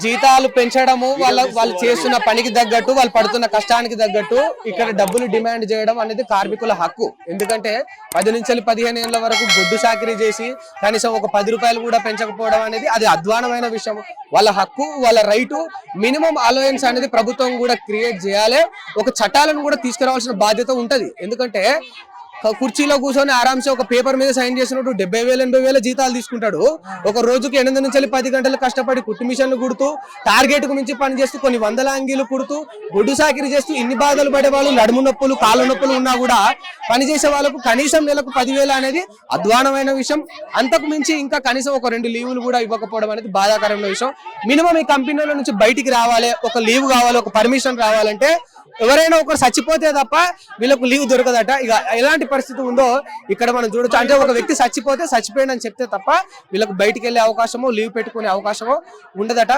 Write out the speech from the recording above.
జీతాలు పెంచడము, వాళ్ళు చేస్తున్న పనికి తగ్గట్టు, వాళ్ళు పడుతున్న కష్టానికి తగ్గట్టు ఇక్కడ డబ్బులు డిమాండ్ చేయడం అనేది కార్మికుల హక్కు. ఎందుకంటే 10 నుంచి 15 ఏళ్ల వరకు గొడ్డు చాకరీ చేసి కనీసం ఒక 10 రూపాయలు కూడా పెంచకపోవడం అనేది అది అధ్వానమైన విషయం. వాళ్ళ హక్కు, వాళ్ళ రైటు. మినిమం అలవెన్స్ అనేది ప్రభుత్వం కూడా క్రియేట్ చేయాలి. ఒక చట్టాలను కూడా తీసుకురావాల్సిన బాధ్యత ఉంటది. ఎందుకంటే కుర్చీలో కూర్చొని ఆరాంసే ఒక పేపర్ మీద సైన్ చేసినట్టు 70,000 80,000 జీతాలు తీసుకుంటాడు. ఒక రోజుకి 8 నుంచి 10 గంటలు కష్టపడి కుట్టు మిషన్లు కుడుతూ, టార్గెట్ కు మించి పని చేస్తూ, కొన్ని వందల అంగీలు కుడుతూ, గుడ్డు సాకిరి చేస్తూ ఇన్ని బాధలు పడే వాళ్ళు, నడుము నొప్పులు కాళ్ళ నొప్పులు ఉన్నా కూడా పనిచేసే వాళ్ళకు కనీసం నెలకు 10,000 అనేది అధ్వానమైన విషయం. అంతకు మించి ఇంకా కనీసం ఒక 2 లీవులు కూడా ఇవ్వకపోవడం అనేది బాధాకరమైన విషయం. మినిమం ఈ కంపెనీల నుంచి బయటికి రావాలి, ఒక లీవ్ కావాలి, ఒక పర్మిషన్ రావాలంటే ఎవరైనా ఒకరు చచ్చిపోతే తప్ప వీళ్ళకు లీవ్ దొరకదట. ఇక ఎలాంటి పరిస్థితి ఉందో ఇక్కడ మనం చూడొచ్చు. అంటే ఒక వ్యక్తి చచ్చిపోతే చచ్చిపోయిందని చెప్తే తప్ప వీళ్ళకు బయటికి వెళ్లే అవకాశమో లీవ్ పెట్టుకునే అవకాశమో ఉండదట.